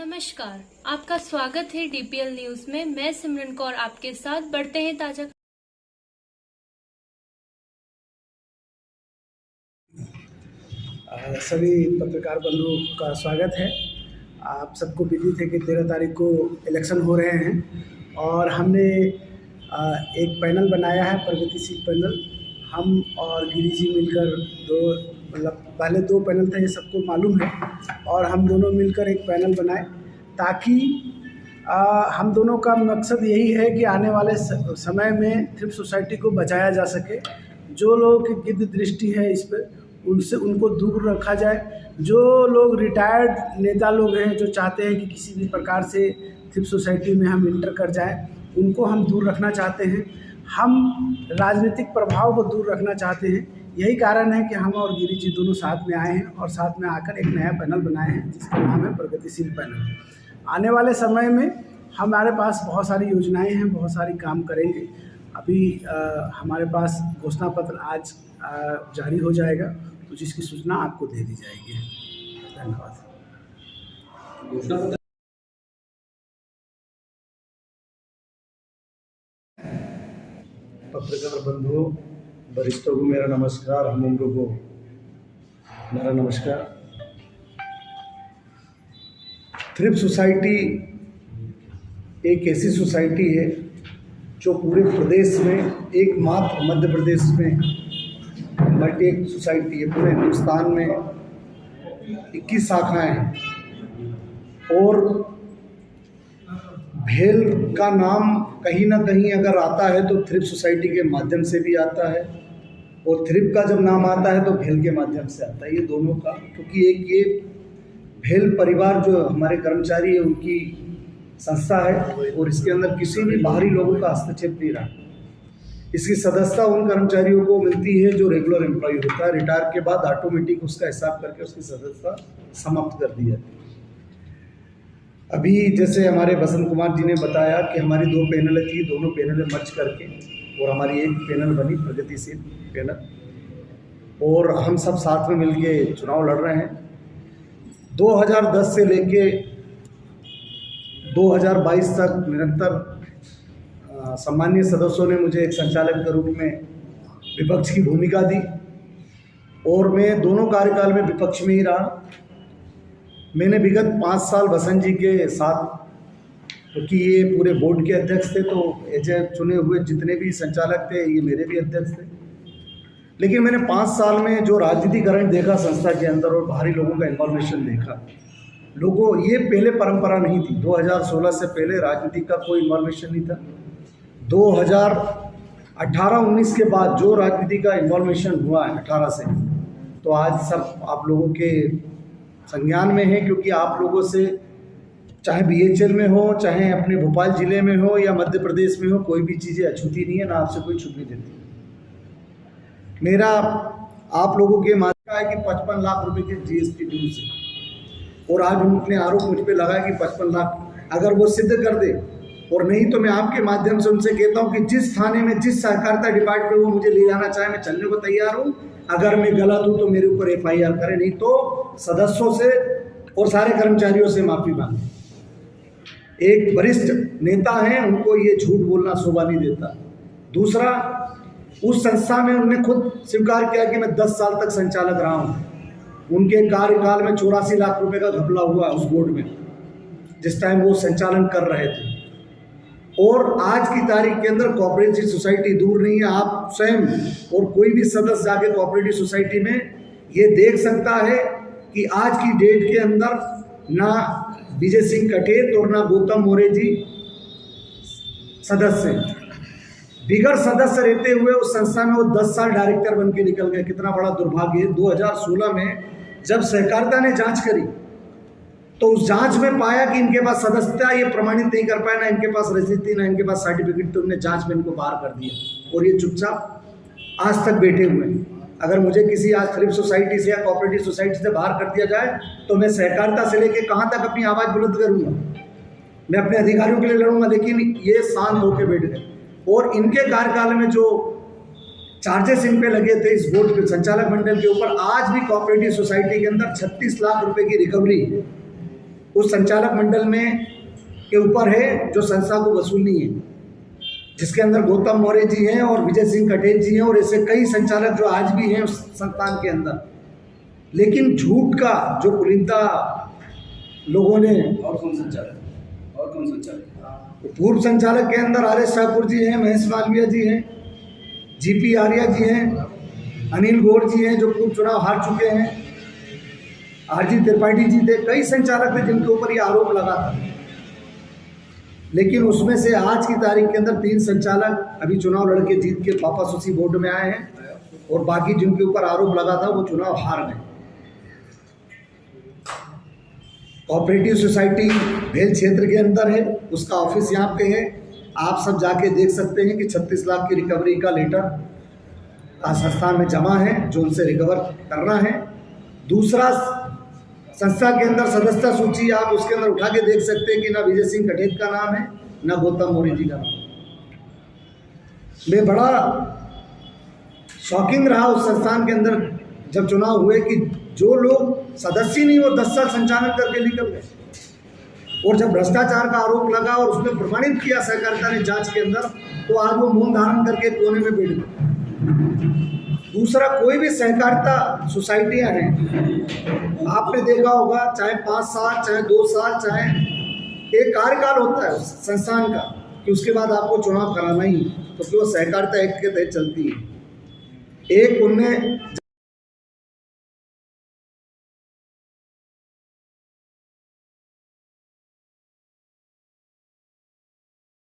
नमस्कार, आपका स्वागत है डीपीएल न्यूज में। मैं सिमरन कौर आपके साथ। बढ़ते हैं ताजा। सभी पत्रकार बंधुओं का स्वागत है। आप सबको विदित है कि 13 तारीख को इलेक्शन हो रहे हैं और हमने एक पैनल बनाया है, प्रगतिशील पैनल। हम और गिरी जी मिलकर पहले दो पैनल थे, ये सबको मालूम है, और हम दोनों मिलकर एक पैनल बनाए ताकि हम दोनों का मकसद यही है कि आने वाले समय में थ्रिफ्ट सोसाइटी को बचाया जा सके। जो लोगों की गिद्ध दृष्टि है इस पर, उनको दूर रखा जाए। जो लोग रिटायर्ड नेता लोग हैं जो चाहते हैं कि किसी भी प्रकार से थ्रिफ्ट सोसाइटी में हम इंटर कर जाएं, उनको हम दूर रखना चाहते हैं। हम राजनीतिक प्रभाव को दूर रखना चाहते हैं। यही कारण है कि हम और गिरी जी दोनों साथ में आए हैं और साथ में आकर एक नया पैनल बनाए हैं जिसका नाम है प्रगतिशील पैनल। आने वाले समय में हमारे पास बहुत सारी योजनाएं हैं, बहुत सारी काम करेंगे। अभी हमारे पास घोषणा पत्र आज जारी हो जाएगा, तो जिसकी सूचना आपको दे दी जाएगी। धन्यवाद। पत्रकार बंधुओं, वरिष्ठों को मेरा नमस्कार, हम उम्र को मेरा नमस्कार। थ्रिफ्ट सोसाइटी एक ऐसी सोसाइटी है जो पूरे प्रदेश में एकमात्र मध्य प्रदेश में मल्टी एक सोसाइटी है। पूरे हिंदुस्तान में 21 शाखाएं हैं और भेल का नाम कहीं ना कहीं अगर आता है तो थ्रिफ्ट सोसाइटी के माध्यम से भी आता है, और थ्रिफ्ट का जब नाम आता है तो भेल के माध्यम से आता है। ये दोनों का, क्योंकि एक ये भेल परिवार जो हमारे कर्मचारी है उनकी संस्था है और इसके अंदर किसी भी बाहरी लोगों का हस्तक्षेप नहीं रहा। इसकी सदस्यता उन कर्मचारियों को मिलती है जो रेगुलर एम्प्लॉय होता है। रिटायर के बाद ऑटोमेटिक उसका हिसाब करके उसकी सदस्यता समाप्त कर दी जाती है। अभी जैसे हमारे बसंत कुमार जी ने बताया कि हमारी दो पैनल थी, दोनों पैनल मर्ज करके और हमारी एक पैनल बनी प्रगतिशील पैनल, और हम सब साथ में मिलके चुनाव लड़ रहे हैं। 2010 से लेके 2022 तक निरंतर सम्मानीय सदस्यों ने मुझे एक संचालक के रूप में विपक्ष की भूमिका दी और मैं दोनों कार्यकाल में विपक्ष में ही रहा। मैंने विगत 5 साल बसंत जी के साथ, क्योंकि ये पूरे बोर्ड के अध्यक्ष थे, तो ऐसे चुने हुए जितने भी संचालक थे ये मेरे भी अध्यक्ष थे। लेकिन मैंने 5 साल में जो राजनीतिकरण देखा संस्था के अंदर और बाहरी लोगों का इन्वॉल्वेशन देखा, लोगों ये पहले परंपरा नहीं थी। 2016 से पहले राजनीति का कोई इन्वॉल्वेशन नहीं था। 2018-19 के बाद जो राजनीति का इन्वॉल्वेशन हुआ है 18 से, तो आज सब आप लोगों के संज्ञान में है, क्योंकि आप लोगों से चाहे बीएचएल में हो, चाहे अपने भोपाल जिले में हो या मध्य प्रदेश में हो, कोई भी चीज़ें अछूती नहीं है, ना आपसे कोई छुपी देती। मेरा आप लोगों के माध्यम है कि 55 लाख रुपए के जीएसटी ड्यू से, और आज उनने आरोप मुझ पर लगाया कि 55 लाख अगर वो सिद्ध कर दे, और नहीं तो मैं आपके माध्यम से उनसे कहता हूं कि जिस थाने में, जिस सहकारिता डिपार्टमेंट में मुझे ले जाना चाहे मैं चलने को तैयार हूं। अगर मैं गलत हूं तो मेरे ऊपर एफआईआर करें, नहीं तो सदस्यों से और सारे कर्मचारियों से माफी मांगे। एक वरिष्ठ नेता हैं, उनको ये झूठ बोलना शोभा नहीं देता। दूसरा, उस संस्था में उन्होंने खुद स्वीकार किया कि मैं 10 साल तक संचालक रहा हूँ। उनके कार्यकाल में 84 लाख रुपए का घपला हुआ उस बोर्ड में, जिस टाइम वो संचालन कर रहे थे। और आज की तारीख के अंदर कोऑपरेटिव सोसाइटी दूर नहीं है। आप स्वयं और कोई भी सदस्य जाके कोऑपरेटिव सोसाइटी में ये देख सकता है कि आज की डेट के अंदर ना विजय सिंह कटेत और ना गौतम मोरे जी सदस्य, बिगड़ सदस्य रहते हुए उस संस्था में वो 10 साल डायरेक्टर बन के निकल गए। कितना बड़ा दुर्भाग्य है। 2016 में जब सहकारिता ने जांच करी तो उस जांच में पाया कि इनके पास सदस्यता ये प्रमाणित नहीं कर पाए, ना इनके पास रसीद थी, ना इनके पास सर्टिफिकेट, तो उन्होंने जांच में इनको बाहर कर दिया और ये चुपचाप आज तक बैठे हुए हैं। अगर मुझे किसी आज थ्रिफ्ट सोसाइटी से या कोऑपरेटिव सोसाइटी से बाहर कर दिया जाए तो मैं सहकारिता से लेके कहाँ तक अपनी आवाज़ बुलंद करूँगा, मैं अपने अधिकारियों के लिए लड़ूंगा। लेकिन ये शांत होकर बैठ गए, और इनके कार्यकाल में जो चार्जेस इन पे लगे थे इस बोर्ड के संचालक मंडल के ऊपर, आज भी कोऑपरेटिव सोसाइटी के अंदर 36 लाख रुपए की रिकवरी उस संचालक मंडल में के ऊपर है जो संस्था को वसूलनी है, जिसके अंदर गौतम मौर्य जी हैं और विजय सिंह कटेल जी हैं और ऐसे कई संचालक जो आज भी हैं उस संस्थान के अंदर। लेकिन झूठ का जो पुलिंदा लोगों ने और कौन संचालक पूर्व संचालक के अंदर आर एस ठाकुर जी हैं, महेश मालवीय जी हैं, जीपी आर्या जी हैं, अनिल गौर जी हैं जो पूर्व चुनाव हार चुके हैं, आरजी त्रिपाठी जी थे, कई संचालक थे जिनके ऊपर ये आरोप लगा था। लेकिन उसमें से आज की तारीख के अंदर 3 संचालक अभी चुनाव लड़के जीत के वापस उसी बोर्ड में आए हैं और बाकी जिनके ऊपर आरोप लगा था वो चुनाव हार गए। कोऑपरेटिव सोसाइटी भेल क्षेत्र के अंदर है, उसका ऑफिस यहाँ पे है, आप सब जाके देख सकते हैं कि 36 लाख की रिकवरी का लेटर संस्थान में जमा है जो उनसे रिकवर करना है। दूसरा, संस्था के अंदर सदस्यता सूची आप उसके अंदर उठा के देख सकते हैं कि ना विजय सिंह कटेल का नाम है ना गौतम मौर्य जी का नाम। मैं बड़ा शॉकिंग रहा उस संस्थान के अंदर जब चुनाव हुए कि जो लोग सदस्य नहीं वो 10 साल संचालन करके निकल गए, और जब भ्रष्टाचार का आरोप लगा और उसमें प्रमाणित किया सहकारिता ने जांच के अंदर, तो आज वो मौन धारण करके कोने में बैठ गए। दूसरा, कोई भी सहकारिता सोसाइटियां हैं, आपने देखा होगा चाहे 5 साल चाहे 2 साल चाहे एक कार्यकाल होता है उस संस्थान का कि उसके बाद आपको चुनाव कराना ही, तो फिर वो सहकारिता एक्ट के तहत चलती है। एक उनमें